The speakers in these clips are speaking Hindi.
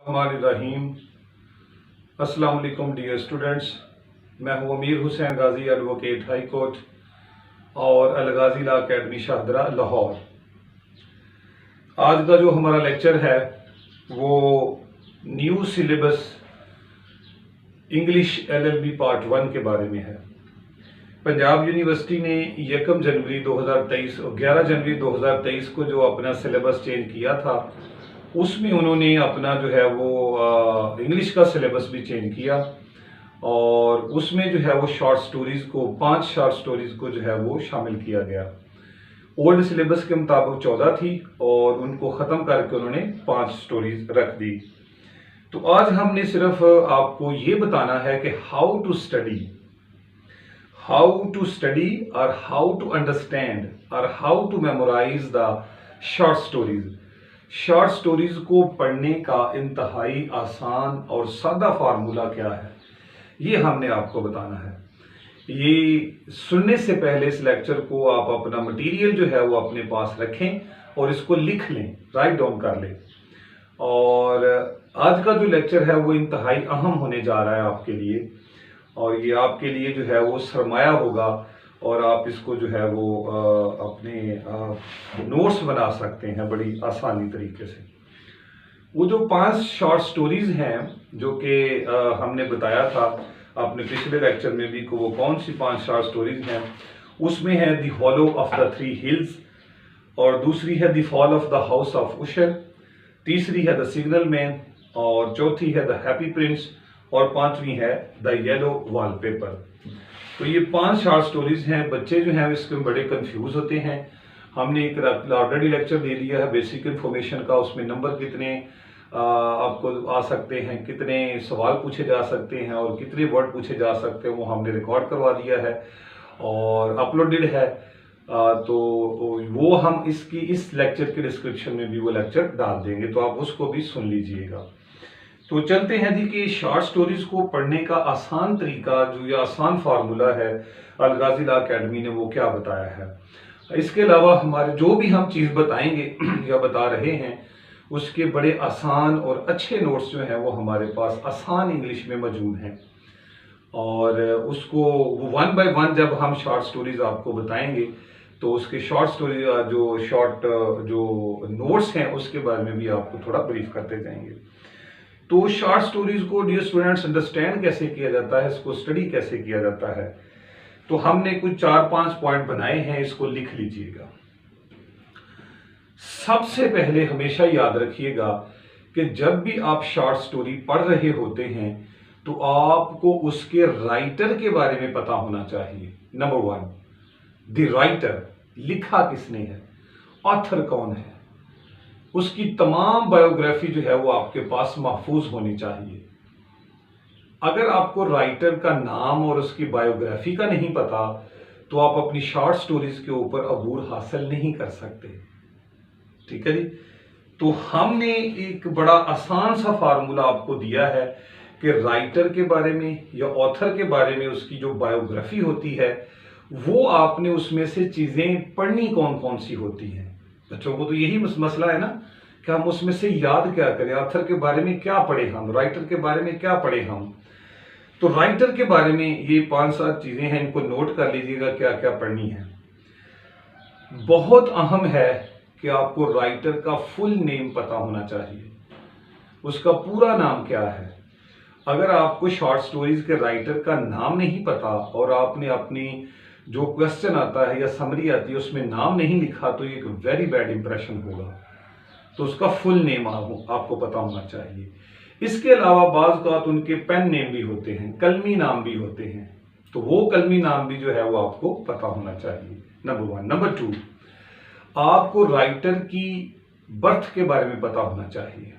रहीम। अस्सलाम वालेकुम डियर स्टूडेंट्स, मैं हूं अमीर हुसैन गाजी, एडवोकेट हाई कोर्ट और अल गाजी लॉ अकेडमी शाहदरा लाहौर। आज का जो हमारा लेक्चर है वो new syllabus English LLB part 1 के बारे में है। पंजाब यूनिवर्सिटी ने 1 जनवरी 2023 और 11 जनवरी 2023 को जो अपना सिलेबस चेंज किया था, उसमें उन्होंने अपना जो है वो इंग्लिश का सिलेबस भी चेंज किया और उसमें जो है वो शॉर्ट स्टोरीज को 5 शॉर्ट स्टोरीज को जो है वो शामिल किया गया। ओल्ड सिलेबस के मुताबिक 14 थी और उनको ख़त्म करके उन्होंने 5 स्टोरीज रख दी। तो आज हमने सिर्फ आपको ये बताना है कि हाउ टू स्टडी और हाउ टू अंडरस्टैंड और how to memorise the short stories. Short stories को पढ़ने का इंतहाई आसान और सादा फार्मूला क्या है, ये हमने आपको बताना है। ये सुनने से पहले इस लेक्चर को आप अपना मटेरियल जो है वो अपने पास रखें और इसको लिख लें, राइट डाउन कर लें। और आज का जो लेक्चर है वो इंतहाई अहम होने जा रहा है आपके लिए, और ये आपके लिए जो है वो सरमाया होगा और आप इसको जो है वो अपने नोट्स बना सकते हैं बड़ी आसानी तरीके से। वो जो 5 शॉर्ट स्टोरीज हैं जो कि हमने बताया था अपने पिछले लेक्चर में भी को वो कौन सी 5 शॉर्ट स्टोरीज हैं, उसमें है the hollow of the 3 hills, और दूसरी है the fall of the house of Usher, तीसरी है द सिग्नल मैन, और चौथी है द हैप्पी प्रिंस, और 5वीं है द येलो वॉलपेपर। तो ये 5 शॉर्ट स्टोरीज हैं। बच्चे जो हैं इसमें बड़े कंफ्यूज होते हैं। हमने एक ऑलरेडी लेक्चर दे दिया है बेसिक इन्फॉर्मेशन का, उसमें नंबर कितने आपको आ सकते हैं, कितने सवाल पूछे जा सकते हैं और कितने वर्ड पूछे जा सकते हैं, वो हमने रिकॉर्ड करवा दिया है और अपलोडेड है। तो वो हम इस लेक्चर के डिस्क्रिप्शन में भी वो लेक्चर डाल देंगे, तो आप उसको भी सुन लीजिएगा। तो चलते हैं जी कि शॉर्ट स्टोरीज को पढ़ने का आसान तरीका जो ये आसान फार्मूला है अल गाजी लॉ अकेडमी ने वो क्या बताया है। इसके अलावा हमारे जो भी हम चीज़ बताएंगे या बता रहे हैं उसके बड़े आसान और अच्छे नोट्स जो हैं वो हमारे पास आसान इंग्लिश में मौजूद हैं, और उसको वो 1 बाय 1 जब हम शॉर्ट स्टोरीज आपको बताएंगे तो उसके शॉर्ट स्टोरी जो नोट्स हैं उसके बारे में भी आपको थोड़ा ब्रीफ करते जाएंगे। तो शॉर्ट स्टोरीज को डियर स्टूडेंट्स अंडरस्टैंड कैसे किया जाता है, इसको स्टडी कैसे किया जाता है, तो हमने कुछ 4-5 पॉइंट बनाए हैं, इसको लिख लीजिएगा। सबसे पहले हमेशा याद रखिएगा कि जब भी आप शॉर्ट स्टोरी पढ़ रहे होते हैं तो आपको उसके राइटर के बारे में पता होना चाहिए। नंबर 1, द राइटर, लिखा किसने है, ऑथर कौन है, उसकी तमाम बायोग्राफी जो है वो आपके पास महफूज होनी चाहिए। अगर आपको राइटर का नाम और उसकी बायोग्राफी का नहीं पता तो आप अपनी शॉर्ट स्टोरीज के ऊपर अबूर हासिल नहीं कर सकते, ठीक है जी। तो हमने एक बड़ा आसान सा फार्मूला आपको दिया है कि राइटर के बारे में या ऑथर के बारे में उसकी जो बायोग्राफी होती है वो आपने उसमें से चीजें पढ़नी कौन कौन सी होती हैं। बच्चों को तो यही मसला है ना कि हम उसमें से याद क्या करें, ऑथर के बारे में क्या पढ़े हम, राइटर के बारे में क्या पढ़े हम। तो राइटर के बारे में ये 5-7 चीजें हैं, इनको नोट कर लीजिएगा क्या क्या पढ़नी है। बहुत अहम है कि आपको राइटर का फुल नेम पता होना चाहिए, उसका पूरा नाम क्या है। अगर आपको शॉर्ट स्टोरीज के राइटर का नाम नहीं पता और आपने अपनी जो क्वेश्चन आता है या समरी आती है उसमें नाम नहीं लिखा तो एक वेरी बैड इंप्रेशन होगा। तो उसका फुल नेम आपको पता होना चाहिए। इसके अलावा बाज़ औक़ात उनके पेन नेम भी होते हैं, कलमी नाम भी होते हैं, तो वो कलमी नाम भी जो है वो आपको पता होना चाहिए। नंबर 1। नंबर 2, आपको राइटर की बर्थ के बारे में पता होना चाहिए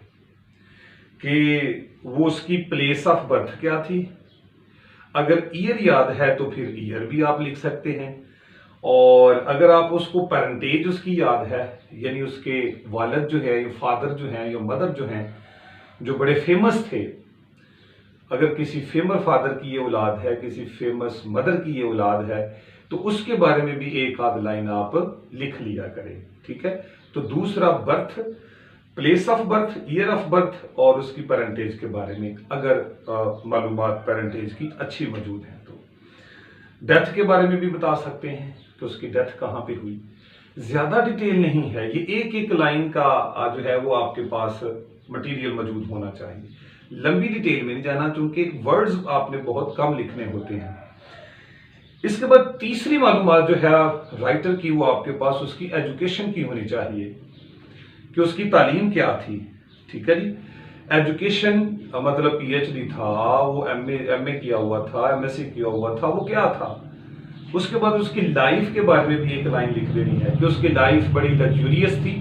कि वो उसकी प्लेस ऑफ बर्थ क्या थी। अगर ईयर याद है तो फिर ईयर भी आप लिख सकते हैं, और अगर आप उसको पेरेंटेज उसकी याद है यानी उसके वालिद जो है या फादर जो हैं या मदर जो हैं जो बड़े फेमस थे, अगर किसी फेमस फादर की ये औलाद है, किसी फेमस मदर की ये औलाद है, तो उसके बारे में भी एक आध लाइन आप लिख लिया करें, ठीक है। तो दूसरा birth, place of birth, year of birth और उसकी पेरेंटेज के बारे में अगर मालूमात पेरेंटेज की अच्छी मौजूद है तो डेथ के बारे में भी बता सकते हैं कि उसकी डेथ कहाँ पे हुई। ज्यादा डिटेल नहीं है, ये एक एक लाइन का जो है वो आपके पास मटेरियल मौजूद होना चाहिए। लंबी डिटेल में नहीं जाना क्योंकि वर्ड्स आपने बहुत कम लिखने होते हैं। इसके बाद तीसरी मालूमात जो है राइटर की, वो आपके पास उसकी एजुकेशन की होनी चाहिए कि उसकी तालीम क्या थी। ठीक है जी, एजुकेशन मतलब पीएचडी था, वो एमए किया हुआ था, एमएससी किया हुआ था, वो क्या था। उसके बाद उसकी लाइफ के बारे में भी एक लाइन लिख देनी है कि उसकी लाइफ बड़ी लग्जूरियस थी,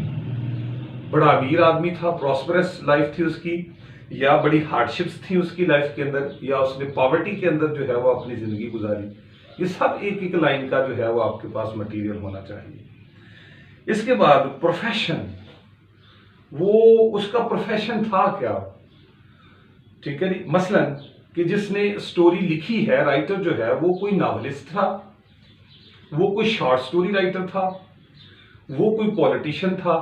बड़ा अमीर आदमी था, प्रॉस्परस लाइफ थी उसकी, या बड़ी हार्डशिप्स थी उसकी लाइफ के अंदर, या उसने पॉवर्टी के अंदर जो है वो अपनी जिंदगी गुजारी। ये सब एक एक लाइन का जो है वो आपके पास मटेरियल होना चाहिए। इसके बाद प्रोफेशन, वो उसका प्रोफेशन था क्या। ठीक है जी, मसलन कि जिसने स्टोरी लिखी है, राइटर जो है वो कोई नॉवेलिस्ट था, वो कोई शॉर्ट स्टोरी राइटर था, वो कोई पॉलिटिशियन था,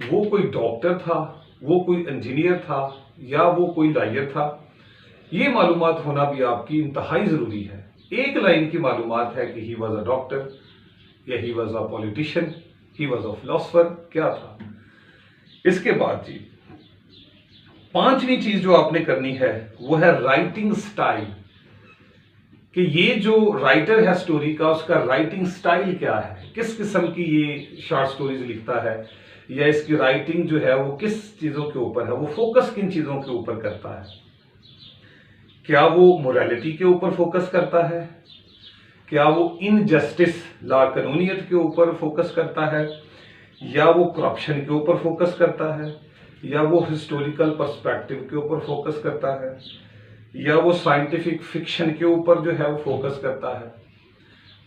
वो कोई डॉक्टर था, वो कोई इंजीनियर था, या वो कोई लॉयर था। ये मालूमात होना भी आपकी इंतहाई जरूरी है। एक लाइन की मालूमात है कि ही वॉज अ डॉक्टर, या he was a politician, he was a philosopher, क्या था। इसके बाद जी पांचवी चीज जो आपने करनी है वो है राइटिंग स्टाइल, कि ये जो राइटर है स्टोरी का, उसका राइटिंग स्टाइल क्या है, किस किस्म की ये शॉर्ट स्टोरीज लिखता है, या इसकी राइटिंग जो है वो किस चीजों के ऊपर है, वो फोकस किन चीजों के ऊपर करता है। क्या वो मोरालिटी के ऊपर फोकस करता है, क्या वो इनजस्टिस ला कानूनियत के ऊपर फोकस करता है, या वो करप्शन के ऊपर फोकस करता है, या वो हिस्टोरिकल पर्सपेक्टिव के ऊपर फोकस करता है, या वो साइंटिफिक फिक्शन के ऊपर जो है वो फोकस करता है।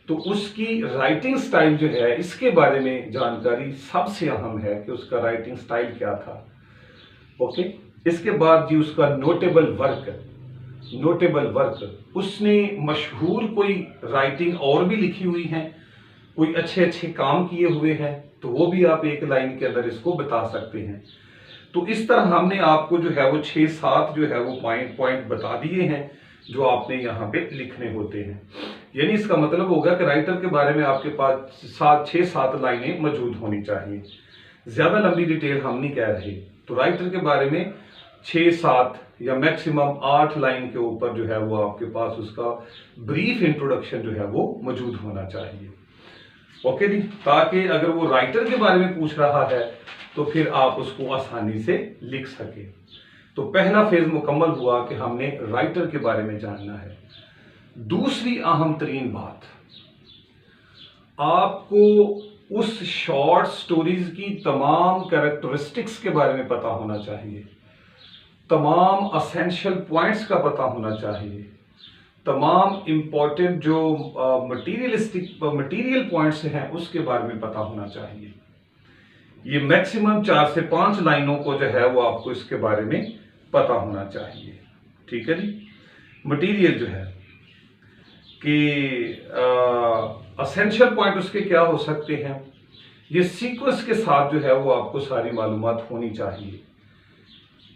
तो उसकी राइटिंग स्टाइल जो है, इसके बारे में जानकारी सबसे अहम है कि उसका राइटिंग स्टाइल क्या था। ओके, इसके बाद जी उसका नोटेबल वर्क, नोटेबल वर्क, उसने मशहूर कोई राइटिंग और भी लिखी हुई है, कोई अच्छे अच्छे काम किए हुए हैं, तो वो भी आप एक लाइन के अंदर इसको बता सकते हैं। तो इस तरह हमने आपको जो है वो 6-7 जो है वो पॉइंट बता दिए हैं जो आपने यहाँ पे लिखने होते हैं। यानी इसका मतलब होगा कि राइटर के बारे में आपके पास 6-7 लाइनें मौजूद होनी चाहिए। ज्यादा लंबी डिटेल हम नहीं कह रहे, तो राइटर के बारे में 6-7 या मैक्सिमम 8 लाइन के ऊपर जो है वो आपके पास उसका ब्रीफ इंट्रोडक्शन जो है वो मौजूद होना चाहिए। ओके जी, ताकि अगर वो राइटर के बारे में पूछ रहा है तो फिर आप उसको आसानी से लिख सके। तो पहला फेज मुकम्मल हुआ कि हमने राइटर के बारे में जानना है। दूसरी अहम तरीन बात, आपको उस शॉर्ट स्टोरीज की तमाम कैरेक्टरिस्टिक्स के बारे में पता होना चाहिए, तमाम असेंशियल पॉइंट्स का पता होना चाहिए, तमाम इंपॉर्टेंट जो मटीरियल पॉइंट्स हैं उसके बारे में पता होना चाहिए। ये मैक्सिमम 4 से 5 लाइनों को जो है वो आपको इसके बारे में पता होना चाहिए। ठीक है जी, मटेरियल जो है कि असेंशियल पॉइंट उसके क्या हो सकते हैं, ये सीक्वेंस के साथ जो है वो आपको सारी मालूमात होनी चाहिए।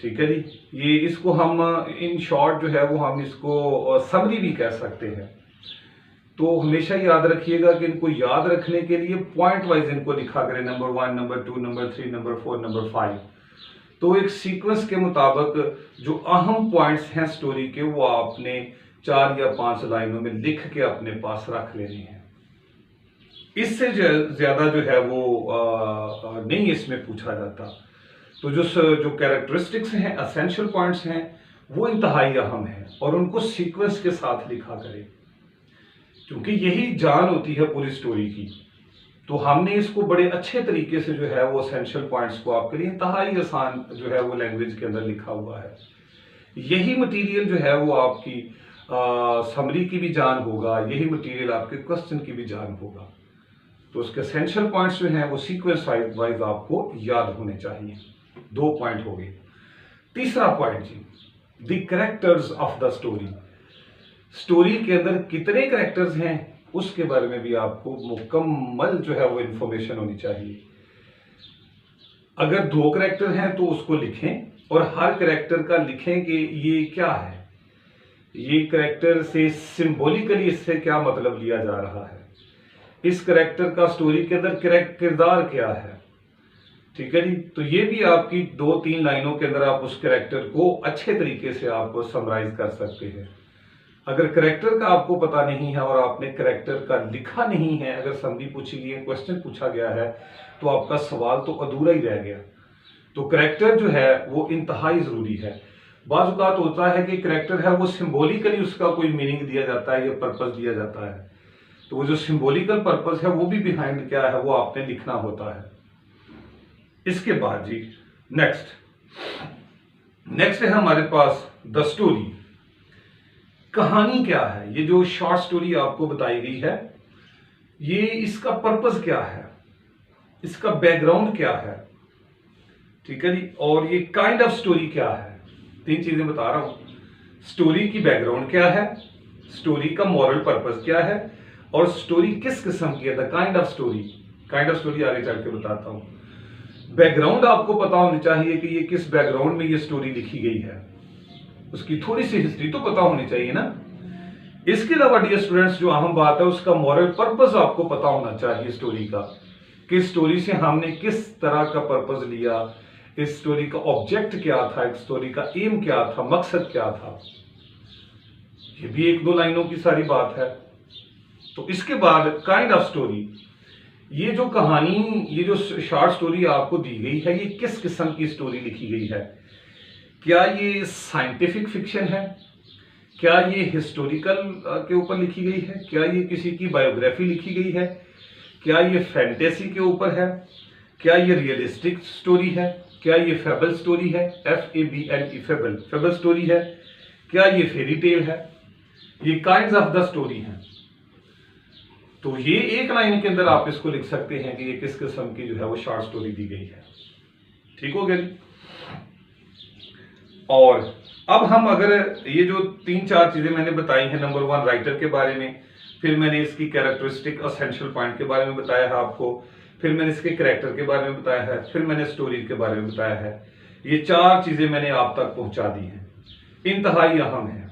ठीक है जी, ये इसको हम इन शॉर्ट जो है वो हम इसको समरी भी कह सकते हैं। तो हमेशा याद रखिएगा कि इनको याद रखने के लिए पॉइंट वाइज इनको लिखा करें, number 1, number 2, number 3, number 4, number 5। तो एक सीक्वेंस के मुताबिक जो अहम पॉइंट्स हैं स्टोरी के, वो आपने 4 या 5 लाइनों में लिख के अपने पास रख लेने हैं। इससे ज्यादा जो है वो नहीं इसमें पूछा जाता। तो जो कैरेक्टरिस्टिक्स हैं, असेंशियल पॉइंट्स हैं, वो इंतहाई अहम है और उनको सीक्वेंस के साथ लिखा करें, क्योंकि यही जान होती है पूरी स्टोरी की। तो हमने इसको बड़े अच्छे तरीके से जो है वो असेंशियल पॉइंट्स को आपके लिए इंतहाई आसान जो है वो लैंग्वेज के अंदर लिखा हुआ है। यही मटेरियल जो है वो आपकी समरी की भी जान होगा, यही मटेरियल आपके क्वेश्चन की भी जान होगा। तो उसके असेंशियल पॉइंट्स जो हैं वो सीक्वेंस वाइज आपको याद होने चाहिए। 2 पॉइंट हो गए। तीसरा पॉइंट जी, the characters of the story. Story के अंदर कितने कैरेक्टर्स हैं उसके बारे में भी आपको मुकम्मल जो है वो इंफॉर्मेशन होनी चाहिए। अगर दो कैरेक्टर हैं तो उसको लिखें और हर कैरेक्टर का लिखें कि ये क्या है, ये कैरेक्टर से सिंबॉलिकली इससे क्या मतलब लिया जा रहा है, इस कैरेक्टर का स्टोरी के अंदर किरदार क्या है। ठीक है जी, तो ये भी आपकी 2-3 लाइनों के अंदर आप उस कैरेक्टर को अच्छे तरीके से आप समराइज कर सकते हैं। अगर कैरेक्टर का आपको पता नहीं है और आपने कैरेक्टर का लिखा नहीं है, अगर समरी पूछी गई है, क्वेश्चन पूछा गया है, तो आपका सवाल तो अधूरा ही रह गया। तो कैरेक्टर जो है वो इंतहाई जरूरी है। बाज़ औक़ात होता है कि कैरेक्टर है वो सिंबॉलिकली उसका कोई मीनिंग दिया जाता है या पर्पस दिया जाता है, तो वो जो सिंबॉलिकल पर्पस है वो भी बिहाइंड क्या है वो आपने लिखना होता है। इसके बाद जी नेक्स्ट है हमारे पास द स्टोरी। कहानी क्या है, ये जो शॉर्ट स्टोरी आपको बताई गई है, ये इसका पर्पस क्या है, इसका बैकग्राउंड क्या है। ठीक है जी, और ये काइंड ऑफ स्टोरी क्या है। 3 चीजें बता रहा हूं। स्टोरी की बैकग्राउंड क्या है, स्टोरी का मॉरल पर्पस क्या है, और स्टोरी किस किस्म की है, द काइंड ऑफ स्टोरी आगे चल के बताता हूं। बैकग्राउंड आपको पता होनी चाहिए कि ये किस बैकग्राउंड में ये स्टोरी लिखी गई है, उसकी थोड़ी सी हिस्ट्री तो पता होनी चाहिए ना। इसके अलावा डियर स्टूडेंट्स, जो अहम बात है, उसका मॉरल पर्पस आपको पता होना चाहिए स्टोरी का, कि स्टोरी से हमने किस तरह का पर्पस लिया, इस स्टोरी का ऑब्जेक्ट क्या था, इस स्टोरी का एम क्या था, मकसद क्या था। ये भी 1-2 लाइनों की सारी बात है। तो इसके बाद काइंड ऑफ स्टोरी, ये जो कहानी, ये जो शॉर्ट स्टोरी आपको दी गई है, ये किस किस्म की स्टोरी लिखी गई है। क्या ये साइंटिफिक फिक्शन है, क्या ये हिस्टोरिकल के ऊपर लिखी गई है, क्या ये किसी की बायोग्राफी लिखी गई है, क्या ये फैंटेसी के ऊपर है, क्या ये रियलिस्टिक स्टोरी है, क्या ये फेबल स्टोरी है, FABLE फेबल स्टोरी है, क्या ये फेरी टेल है। ये काइंड्स ऑफ द स्टोरी हैं। तो ये 1 लाइन के अंदर आप इसको लिख सकते हैं कि ये किस किस्म की जो है वो शॉर्ट स्टोरी दी गई है। ठीक हो गया जी। और अब हम अगर ये जो 3-4 चीजें मैंने बताई हैं, नंबर 1 राइटर के बारे में, फिर मैंने इसकी कैरेक्टरिस्टिक एसेंशियल पॉइंट के बारे में बताया है आपको, फिर मैंने इसके कैरेक्टर के बारे में बताया है, फिर मैंने स्टोरी के बारे में बताया है। ये 4 चीजें मैंने आप तक पहुंचा दी हैं, इंतहाई अहम है।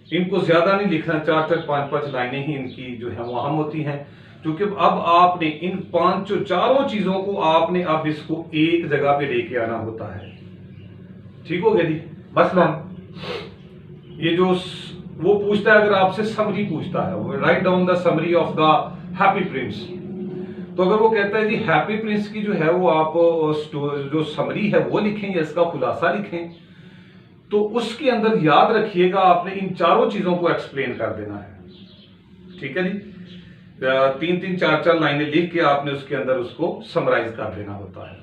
इनको ज्यादा नहीं लिखना, 4-4, 5-5 लाइनें ही इनकी जो है वो अहम होती हैं, क्योंकि अब आपने इन 4 चीजों को आपने अब इसको एक जगह पे लेके आना होता है। ठीक हो गया जी। मसलन ये जो वो पूछता है, अगर आपसे समरी पूछता है, वो write down the summary of the happy Prince, तो अगर वो कहता है जी हैप्पी प्रिंस की जो है वो आप जो समरी है वो लिखें या इसका खुलासा लिखें, तो उसके अंदर याद रखिएगा आपने इन 4 चीजों को एक्सप्लेन कर देना है। ठीक है जी, 3-3, 4-4 लाइनें लिख के आपने उसके अंदर उसको समराइज कर देना होता है।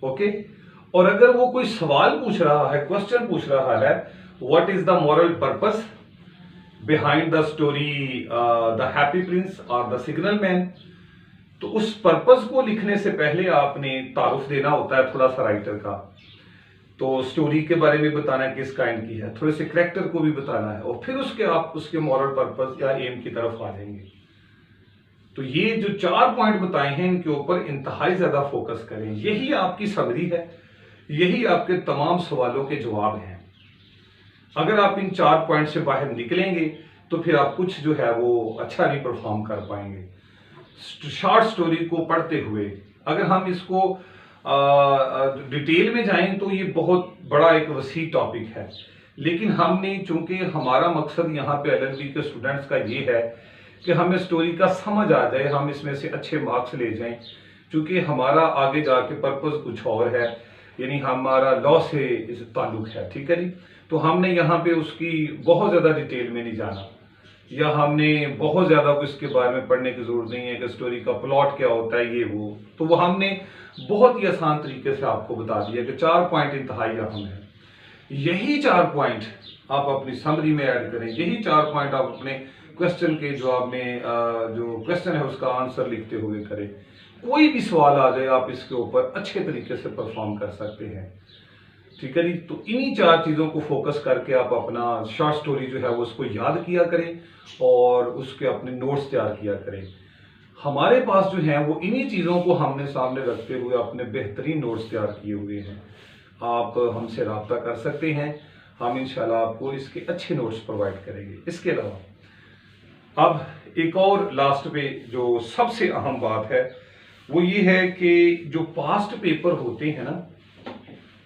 ओके। और अगर वो कोई सवाल पूछ रहा है, क्वेश्चन पूछ रहा है, what is the moral purpose behind the story the happy Prince और द सिग्नल मैन, तो उस पर्पस को लिखने से पहले आपने तारुफ देना होता है थोड़ा सा राइटर का। तो स्टोरी के बारे में बताना है किस काइंड की है, थोड़े से कैरेक्टर को भी बताना है, और फिर उसके आप उसके मॉरल पर्पस या एम की तरफ आ जाएंगे। तो ये जो 4 पॉइंट बताए हैं, इनके ऊपर इंतहाई ज्यादा फोकस करें। यही आपकी समरी है, यही आपके तमाम सवालों के जवाब हैं। अगर आप इन 4 पॉइंट से बाहर निकलेंगे तो फिर आप कुछ जो है वो अच्छा नहीं परफॉर्म कर पाएंगे। शॉर्ट स्टोरी को पढ़ते हुए अगर हम इसको डिटेल में जाएं तो ये बहुत बड़ा एक वसी टॉपिक है, लेकिन हमने, चूंकि हमारा मकसद यहाँ पे LLB के स्टूडेंट्स का ये है कि हमें स्टोरी का समझ आ जाए, हम इसमें से अच्छे मार्क्स ले जाएं, क्योंकि हमारा आगे जाके पर्पस कुछ और है, यानी हमारा लॉ से इस ताल्लुक है। ठीक है जी। तो हमने यहाँ पे उसकी बहुत ज्यादा डिटेल में नहीं जाना, या हमने बहुत ज्यादा इसके बारे में पढ़ने की जरूरत नहीं है कि स्टोरी का प्लॉट क्या होता है, ये वो। तो वो हमने बहुत ही आसान तरीके से आपको बता दिया कि 4 पॉइंट इंतहाई अहम है। यही 4 पॉइंट आप अपनी समरी में ऐड करें, यही 4 पॉइंट आप अपने क्वेश्चन के जवाब में जो क्वेश्चन है उसका आंसर लिखते हुए करें। कोई भी सवाल आ जाए आप इसके ऊपर अच्छे तरीके से परफॉर्म कर सकते हैं। ठीक है जी। तो इन्हीं 4 चीजों को फोकस करके आप अपना शॉर्ट स्टोरी जो है वो उसको याद किया करें और उसके अपने नोट्स तैयार किया करें। हमारे पास जो है वो इन्हीं चीज़ों को हमने सामने रखते हुए अपने बेहतरीन नोट्स तैयार किए हुए हैं। आप हमसे रब्ता कर सकते हैं, हम इंशाल्लाह आपको इसके अच्छे नोट्स प्रोवाइड करेंगे। इसके अलावा अब एक और लास्ट पे जो सबसे अहम बात है वो ये है कि जो पास्ट पेपर होते हैं ना,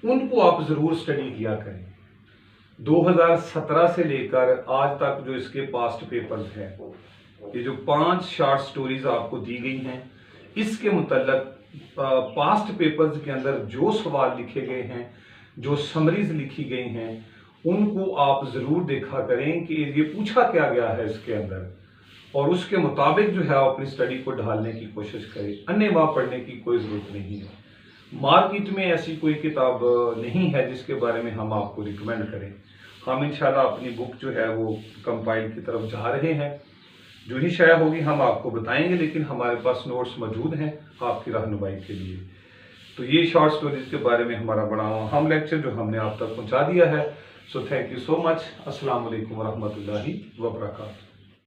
उनको आप ज़रूर स्टडी किया करें। 2017 से लेकर आज तक जो इसके पास्ट पेपर्स हैं, ये जो 5 शॉर्ट स्टोरीज आपको दी गई हैं, इसके मुतल्लक पास्ट पेपर्स के अंदर जो सवाल लिखे गए हैं, जो समरीज लिखी गई हैं, उनको आप ज़रूर देखा करें कि ये पूछा क्या गया है इसके अंदर, और उसके मुताबिक जो है अपनी स्टडी को ढालने की कोशिश करें। अन्यथा पढ़ने की कोई ज़रूरत नहीं है। मार्केट में ऐसी कोई किताब नहीं है जिसके बारे में हम आपको रिकमेंड करें। हम इंशाल्लाह अपनी बुक जो है वो कंपाइल की तरफ जा रहे हैं। जो ही शाया होगी हम आपको बताएंगे, लेकिन हमारे पास नोट्स मौजूद हैं आपकी रहनुमाई के लिए। तो ये शॉर्ट स्टोरीज के बारे में हमारा बड़ा अहम लेक्चर जो हमने आप तक पहुंचा दिया है। So thank you so much. अस्सलाम वालेकुम वरहमतुल्लाहि वबरकातुहू।